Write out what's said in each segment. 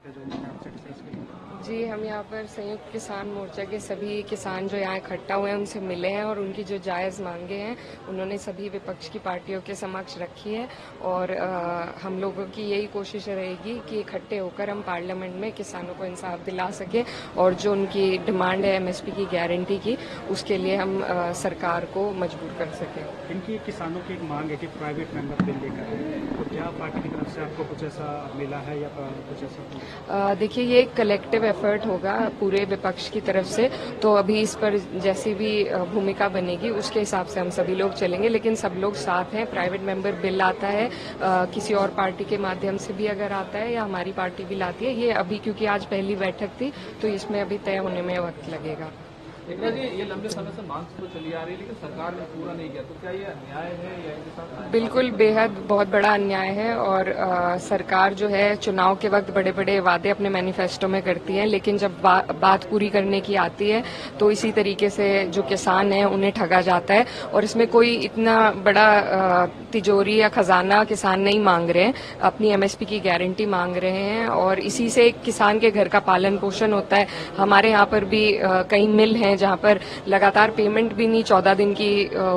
जी, हम यहाँ पर संयुक्त किसान मोर्चा के सभी किसान जो यहाँ इकट्ठा हुए हैं उनसे मिले हैं और उनकी जो जायज़ मांगे हैं उन्होंने सभी विपक्ष की पार्टियों के समक्ष रखी है और हम लोगों की यही कोशिश रहेगी कि इकट्ठे होकर हम पार्लियामेंट में किसानों को इंसाफ दिला सकें और जो उनकी डिमांड है एमएसपी की गारंटी की उसके लिए हम सरकार को मजबूर कर सकें। इनकी किसानों की एक मांग है कि प्राइवेट मेंबर बिल लेकर आए, तो क्या पार्टी की तरफ से आपको कुछ ऐसा मिला है या कुछ ऐसा? देखिए, ये एक कलेक्टिव एफर्ट होगा पूरे विपक्ष की तरफ से, तो अभी इस पर जैसी भी भूमिका बनेगी उसके हिसाब से हम सभी लोग चलेंगे, लेकिन सब लोग साथ हैं। प्राइवेट मेंबर बिल आता है किसी और पार्टी के माध्यम से भी अगर आता है या हमारी पार्टी भी लाती है, ये अभी क्योंकि आज पहली बैठक थी तो इसमें अभी तय होने में वक्त लगेगा। ये लंबे समय से मांग तो चली आ रही है लेकिन सरकार ने पूरा नहीं किया, तो क्या ये अन्याय है या इनके साथ? बिल्कुल बेहद बहुत बड़ा अन्याय है और सरकार जो है चुनाव के वक्त बड़े बड़े वादे अपने मैनिफेस्टो में करती है, लेकिन जब बात पूरी करने की आती है तो इसी तरीके से जो किसान है उन्हें ठगा जाता है। और इसमें कोई इतना बड़ा तिजोरी या खजाना किसान नहीं मांग रहे हैं, अपनी एमएसपी की गारंटी मांग रहे हैं और इसी से एक किसान के घर का पालन पोषण होता है। हमारे यहाँ पर भी कई मिल हैं जहां पर लगातार पेमेंट भी नहीं 14 दिन की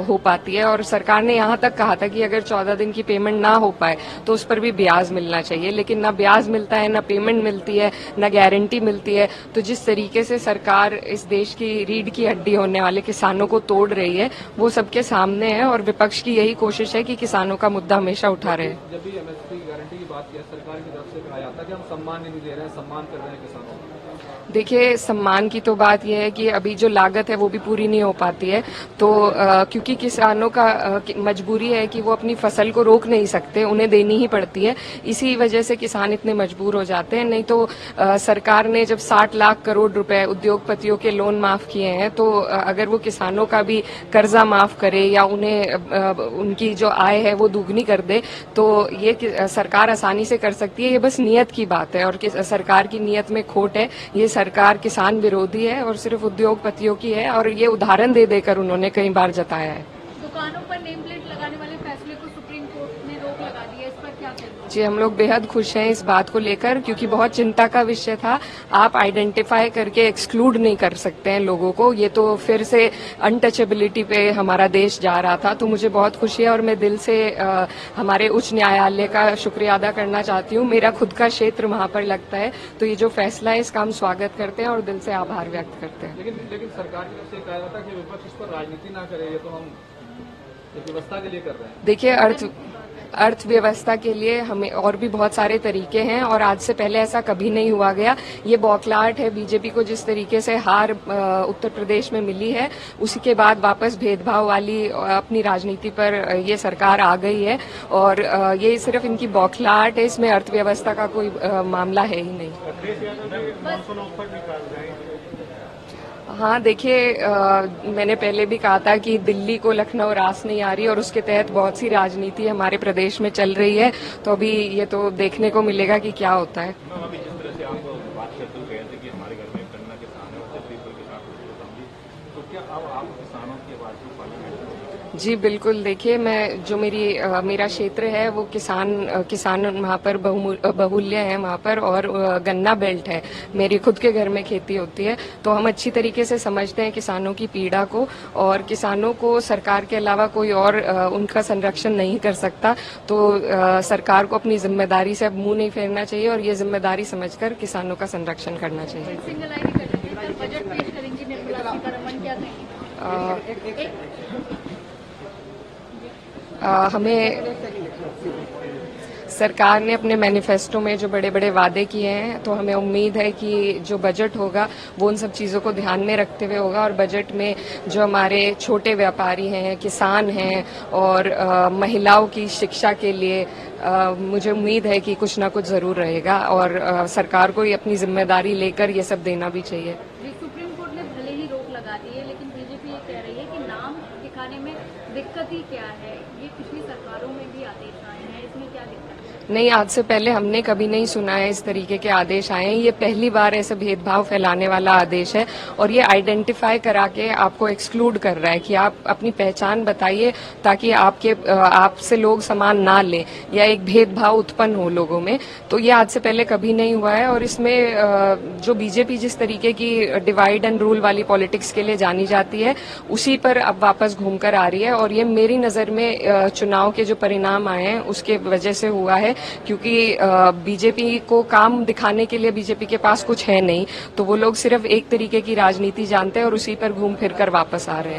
हो पाती है और सरकार ने यहां तक कहा था कि अगर 14 दिन की पेमेंट ना हो पाए तो उस पर भी ब्याज मिलना चाहिए, लेकिन ना ब्याज मिलता है, ना पेमेंट मिलती है, ना गारंटी मिलती है। तो जिस तरीके से सरकार इस देश की रीढ़ की हड्डी होने वाले किसानों को तोड़ रही है वो सबके सामने है और विपक्ष की यही कोशिश है कि किसानों का मुद्दा हमेशा उठा रहे। जब भी एमएसपी की गारंटी की बात की सरकार की तरफ से कहा जाता है कि हम सम्मान नहीं दे रहे हैं, सम्मान कर रहे हैं किसानों को। देखिए, सम्मान की तो बात यह है कि अभी जो लागत है वो भी पूरी नहीं हो पाती है, तो क्योंकि किसानों का मजबूरी है कि वो अपनी फसल को रोक नहीं सकते, उन्हें देनी ही पड़ती है, इसी वजह से किसान इतने मजबूर हो जाते हैं। नहीं तो सरकार ने जब 60 लाख करोड़ रुपए उद्योगपतियों के लोन माफ किए हैं तो अगर वो किसानों का भी कर्जा माफ करे या उन्हें उनकी जो आय है वो दुगनी कर दे तो ये सरकार आसानी से कर सकती है। ये बस नियत की बात है और सरकार की नियत में खोट है। ये सरकार किसान विरोधी है और सिर्फ उद्योगपतियों की है और ये उदाहरण दे देकर उन्होंने कई बार जताया है। दुकानों पर नेम प्लेट लगाने वाले फैसले को सुप्रीम कोर्ट ने रोक लगा दी है, इस पर क्या कहते हैं? जी, हम लोग बेहद खुश हैं इस बात को लेकर क्योंकि बहुत चिंता का विषय था। आप आइडेंटिफाई करके एक्सक्लूड नहीं कर सकते हैं लोगों को, ये तो फिर से अनटचेबिलिटी पे हमारा देश जा रहा था। तो मुझे बहुत खुशी है और मैं दिल से हमारे उच्च न्यायालय का शुक्रिया अदा करना चाहती हूँ। मेरा खुद का क्षेत्र वहाँ पर लगता है, तो ये जो फैसला है इसका हम स्वागत करते हैं और दिल से आभार व्यक्त करते हैं। लेकिन सरकार की तरफ से कहा जाता है कि विपक्ष इस पर राजनीति ना करे, ये तो हम व्यवस्था के लिए कर रहे हैं। देखिए, अर्थव्यवस्था के लिए हमें और भी बहुत सारे तरीके हैं और आज से पहले ऐसा कभी नहीं हुआ गया। ये बौखलाहट है बीजेपी को, जिस तरीके से हार उत्तर प्रदेश में मिली है उसी के बाद वापस भेदभाव वाली अपनी राजनीति पर ये सरकार आ गई है और ये सिर्फ इनकी बौखलाहट है, इसमें अर्थव्यवस्था का कोई मामला है ही नहीं। हाँ, देखिए, मैंने पहले भी कहा था कि दिल्ली को लखनऊ रास नहीं आ रही और उसके तहत बहुत सी राजनीति हमारे प्रदेश में चल रही है, तो अभी ये तो देखने को मिलेगा कि क्या होता है। अभी जिस तरह से आप बात करते हुए कहते कि हमारे घर में गन्ना किसान है और छत्तीसगढ़ के साथ तो क्या अब आप किसानों की आवाज को पार्लियामेंट? जी बिल्कुल, देखिए, मैं जो मेरा क्षेत्र है वो किसान वहाँ पर बहुमूल्य है वहाँ पर और गन्ना बेल्ट है। मेरी खुद के घर में खेती होती है, तो हम अच्छी तरीके से समझते हैं किसानों की पीड़ा को और किसानों को सरकार के अलावा कोई और उनका संरक्षण नहीं कर सकता। तो सरकार को अपनी जिम्मेदारी से अब मुंह नहीं फेरना चाहिए और ये जिम्मेदारी समझकर किसानों का संरक्षण करना चाहिए। सिंगल आईडी करेंगे, बजट पेश करेंगी निर्मला सीतारमण, क्या कहेंगे? हमें सरकार ने अपने मैनिफेस्टो में जो बड़े बड़े वादे किए हैं, तो हमें उम्मीद है कि जो बजट होगा वो उन सब चीज़ों को ध्यान में रखते हुए होगा और बजट में जो हमारे छोटे व्यापारी हैं, किसान हैं और महिलाओं की शिक्षा के लिए मुझे उम्मीद है कि कुछ ना कुछ ज़रूर रहेगा और सरकार को अपनी जिम्मेदारी लेकर ये सब देना भी चाहिए। सुप्रीम कोर्ट ने भले ही रोक लगा दी है लेकिन बीजेपी ये कह रही है कि नाम दिखाने में दिक्कत ही क्या है, ये पिछली सरकारों में भी आदेश आए हैं, इसमें क्या दिक्कत है? नहीं, आज से पहले हमने कभी नहीं सुना है इस तरीके के आदेश आए हैं। ये पहली बार ऐसे भेदभाव फैलाने वाला आदेश है और ये आइडेंटिफाई करा के आपको एक्सक्लूड कर रहा है कि आप अपनी पहचान बताइए ताकि आपसे लोग सामान ना लें या एक भेदभाव उत्पन्न हो लोगों में। तो ये आज से पहले कभी नहीं हुआ है और इसमें जो बीजेपी जिस तरीके की डिवाइड एंड रूल वाली पॉलिटिक्स के लिए जानी जाती है उसी पर अब वापस घूमकर आ रही है और ये मेरी नजर में चुनाव के जो परिणाम आए हैं उसके वजह से हुआ है, क्योंकि बीजेपी को काम दिखाने के लिए बीजेपी के पास कुछ है नहीं, तो वो लोग सिर्फ एक तरीके की राजनीति जानते हैं और उसी पर घूम फिर कर वापस आ रहे हैं।